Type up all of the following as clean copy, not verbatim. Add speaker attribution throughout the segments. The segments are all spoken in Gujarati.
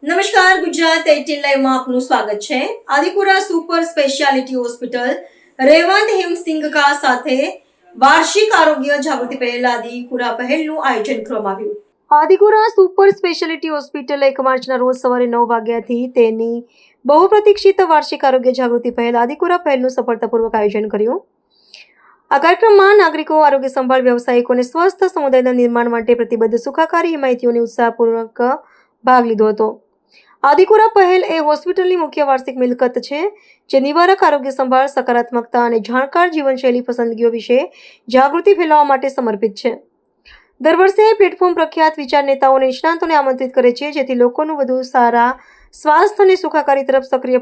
Speaker 1: નમસ્કાર, ગુજરાત 18 લાઈવમાં આપનું સ્વાગત છે। આદિપુરા સુપર સ્પેશિયાલિટી હોસ્પિટલ રેવંત હિમસિંગકા સાથે વાર્ષિક આરોગ્ય જાગૃતિ પહેલ આદિપુરા પહેલનું આયોજન કરવામાં આવ્યું। આદિપુરા સુપર સ્પેશિયાલિટી હોસ્પિટલ 1 માર્ચના રોજ સવારે 9 વાગ્યાથી તેની બહુપ્રતીક્ષિત વાર્ષિક આરોગ્ય જાગૃતિ પહેલ આદિપુરા પહેલનું સફળતાપૂર્વક આયોજન કર્યું। આ કાર્યક્રમમાં નાગરિકો, આરોગ્ય સંભાળ વ્યવસાયિકો અને સ્વસ્થ સમુદાયના નિર્માણ માટે પ્રતિબદ્ધ સુખાકારી હિમાયતીઓને ઉત્સાહપૂર્વક ભાગ લીધો હતો। આદિપુરા પહેલ એ હોસ્પિટલની મુખ્ય વાર્ષિક મિલકત છે, જે નિવારક આરોગ્ય સંભાળ, સકારાત્મકતા અને જાણકાર જીવનશૈલી પસંદગીઓ વિશે જાગૃતિ ફેલાવવા માટે સમર્પિત છે। દર વર્ષે પ્લેટફોર્મ પ્રખ્યાત વિચાર નેતાઓ અને નિષ્ણાતોને આમંત્રિત કરે છે, જેથી લોકોનું વધુ સારા સ્વાસ્થ્ય અને સુખાકારી તરફ સક્રિય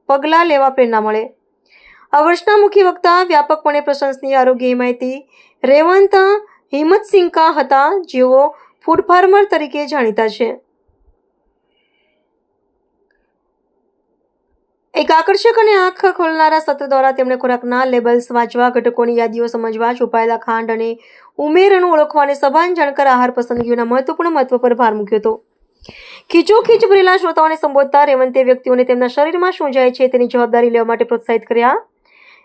Speaker 1: પગલાં લેવા પ્રેરણા મળે। આ વર્ષના મુખ્ય વક્તા વ્યાપકપણે પ્રશંસનીય આરોગ્ય હિમાયતી રેવંત હિમતસિંગકા હતા, જેઓ ફૂડ ફાર્મર તરીકે જાણીતા છે। એક આકર્ષક અને આંખ ખોલનારા સત્ર દ્વારા તેમણે ખોરાકના લેબલ્સ વાંચવા, ઘટકોની યાદીઓ સમજવા, છુપાયેલા ખાંડ અને ઉમેરણું ઓળખવા અને સભાન જાણકાર આહાર પસંદગીઓના મહત્વ પર ભાર મૂક્યો હતો। ખીચોખીચ ભરેલા શ્રોતાઓને સંબોધતા રેવંતે વ્યક્તિઓને તેમના શરીરમાં શું જાય છે તેની જવાબદારી લેવા માટે પ્રોત્સાહિત કર્યા।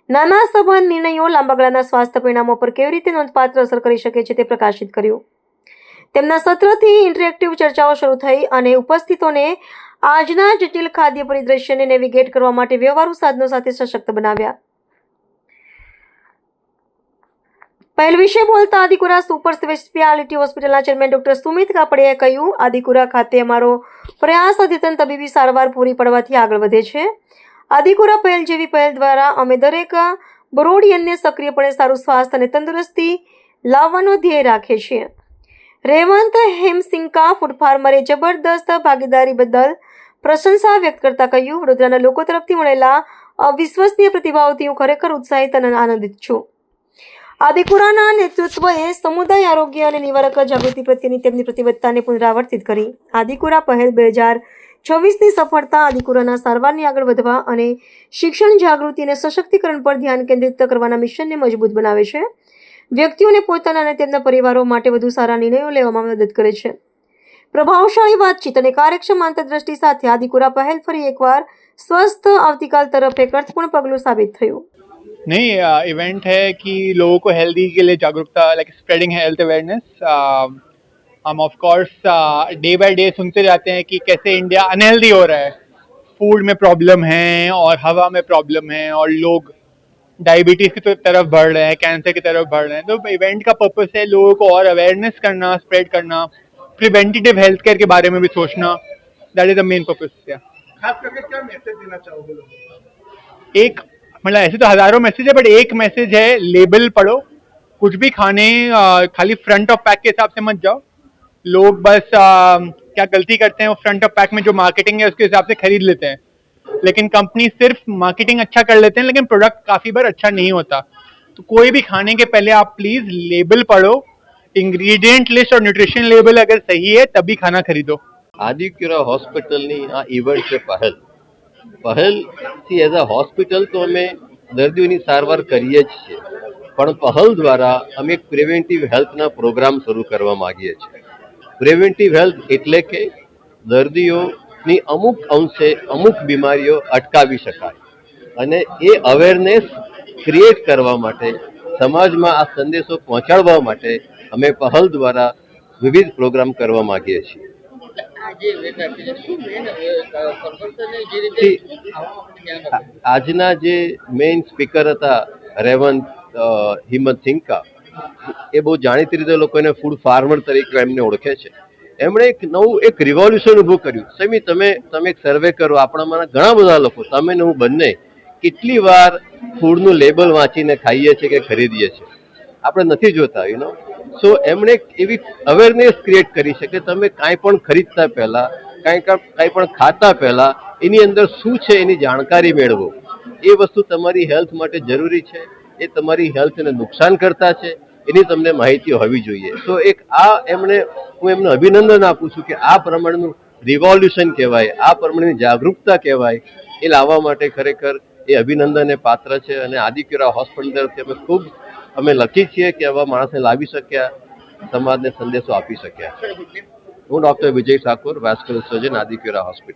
Speaker 1: નાના સભાન નિર્ણયો લાંબા ગાળાના સ્વાસ્થ્ય પરિણામો પર કેવી રીતે નોંધપાત્ર અસર કરી શકે છે તે પ્રકાશિત કર્યું। તેમના સત્રથી ઇન્ટરેક્ટિવ ચર્ચાઓ શરૂ થઈ અને ઉપસ્થિતોને આજના જટિલ ખાદ્ય પરિદ્રશ્યને નેવિગેટ કરવા માટે વ્યવહારુ સાધનો સાથે સશક્ત બનાવ્યા। પહેલ વિશે બોલતા આદિપુરા સુપર સ્પેશિયાલિટી હોસ્પિટલના ચેરમેન ડોક્ટર સુમિત કાપડિયાએ કહ્યું, આદિપુરા ખાતે અમારો પ્રયાસ અદ્યતન તબીબી સારવાર પૂરી પાડવાથી આગળ વધે છે। આદિપુરા પહેલ જેવી પહેલ દ્વારા અમે દરેક બરોડિયનને સક્રિયપણે સારું સ્વાસ્થ્ય અને તંદુરસ્તી લાવવાનો ધ્યેય રાખીએ છીએ। રેવંત હિમસિંગકા ફૂડ ફાર્મરે જબરદસ્ત ભાગીદારી બદલ પ્રશંસા વ્યક્ત કરતા કહ્યું, વડોદરાના લોકો તરફથી મળેલા અવિશ્વસનીય પ્રતિભાવોથી હું ખરેખર ઉત્સાહિત અને આનંદિત છું। આદિપુરાના નેતૃત્વએ સમુદાય આરોગ્ય અને નિવારક જાગૃતિ પ્રત્યેની તેમની પ્રતિબદ્ધતાને પુનરાવર્તિત કરી। આદિપુરા પહેલ 2026ની સફળતા આદિપુરાના સારવારની આગળ વધવા અને શિક્ષણ, જાગૃતિ અને સશક્તિકરણ પર ધ્યાન કેન્દ્રિત કરવાના મિશનને મજબૂત બનાવે છે, વ્યક્તિઓને પોતાના અને તેમના પરિવારો માટે વધુ સારા નિર્ણયો લેવામાં મદદ કરે છે। પ્રભાવશાળી વાતચીત અને કાર્યક્ષમ આંતરદ્રષ્ટિ સાથે આદિપુરા પહેલ ફરી એકવાર સ્વસ્થ આવતીકાલ તરફ એક अर्थपूर्ण पगलू साबित થયું।
Speaker 2: नहीं, इवेंट है कि लोगों को हेल्दी के लिए जागरूकता, लाइक स्प्रेडिंग हेल्थ अवेयरनेस। हम of course day by day सुनते जाते हैं कि कैसे इंडिया अनहेल्दी हो रहा है, फूड में प्रॉब्लम है और हवा में प्रॉब्लम है और लोग डायबिटीज़ की तरफ बढ़ रहे हैं, कैंसर की तरफ बढ़ रहे हैं। तो इवेंट का पर्पस है लोगों को और अवेयरनेस करना, स्प्रेड करना, प्रिवेंटिव हेल्थ केयर के बारे में भी सोचना। That is the main purpose.
Speaker 3: खास करके क्या मैसेज देना चाहोगे लोगों को?
Speaker 2: एक मतलब ऐसे तो हजारों मैसेज है, बट एक मैसेज है, लेबल पढ़ो। कुछ भी खाने खाली फ्रंट ऑफ पैक के हिसाब से मत जाओ। लोग बस क्या गलती करते हैं, वो फ्रंट ऑफ पैक में जो मार्केटिंग है उसके हिसाब से खरीद लेते हैं, लेकिन कंपनी सिर्फ मार्केटिंग अच्छा कर लेते हैं, लेकिन प्रोडक्ट काफ़ी बार अच्छा नहीं होता। तो कोई भी खाने के पहले आप प्लीज़ लेबल पढ़ो, इंग्रेडिएंट लिस्ट और न्यूट्रिशन लेबल अगर सही है तभी खाना खरीदो।
Speaker 4: આદિપુરા હોસ્પિટલની આ ઇવેન્ટ છે પહેલથી એઝ અ હોસ્પિટલ તો અમે દર્દીઓની સારવાર કરીએ જ છીએ, પણ પહેલ દ્વારા અમે એક પ્રિવેન્ટિવ હેલ્થના પ્રોગ્રામ શરૂ કરવા માગીએ છીએ। પ્રિવેન્ટિવ હેલ્થ એટલે કે દર્દીઓની અમુક અંશે અમુક બીમારીઓ અટકાવી શકાય અને એ અવેરનેસ ક્રિએટ કરવા માટે, સમાજમાં આ સંદેશો પહોંચાડવા માટે અમે પહેલ દ્વારા વિવિધ પ્રોગ્રામ કરવા માગીએ છીએ। આજના જે મેઇન સ્પીકર હતા રેવંત હિમતસિંગકા, એ બહુ જાણીતી રીતે લોકો એને ફૂડ ફાર્મર તરીકે એમને ઓળખે છે। એમણે એક નવું એક રિવોલ્યુશન ઊભું કર્યું। સમી તમે એક સર્વે કરો, આપણામાંના ઘણા બધા લોકો, તમે ને હું બંને કેટલી વાર ફૂડનું લેબલ વાંચીને ખાઈએ છીએ કે ખરીદીએ છીએ, આપણે નથી જોતા, યુ નો। સો એમણે એવી અવેરનેસ ક્રિએટ કરી છે કે તમે કાંઈ પણ ખરીદતા પહેલાં, કાંઈ પણ ખાતા પહેલાં એની અંદર શું છે એની જાણકારી મેળવો। એ વસ્તુ તમારી હેલ્થ માટે જરૂરી છે, એ તમારી હેલ્થને નુકસાન કરતા છે, એની તમને માહિતી હોવી જોઈએ। તો એક હું એમને અભિનંદન આપું છું કે આ પ્રમાણેનું રિવોલ્યુશન કહેવાય, આ પ્રમાણેની જાગૃતતા કહેવાય, એ લાવવા માટે ખરેખર એ અભિનંદનને પાત્ર છે। અને આદિપુરા હોસ્પિટલ તરફથી અમે લખી છીએ કે આવા માણસને લાવી શક્યા, સમાજને સંદેશો આપી શક્યા। હું ડૉક્ટર વિજય ઠાકોર, વાસ્ક્યુલર સર્જન, આદિક્યુરા હોસ્પિટલ.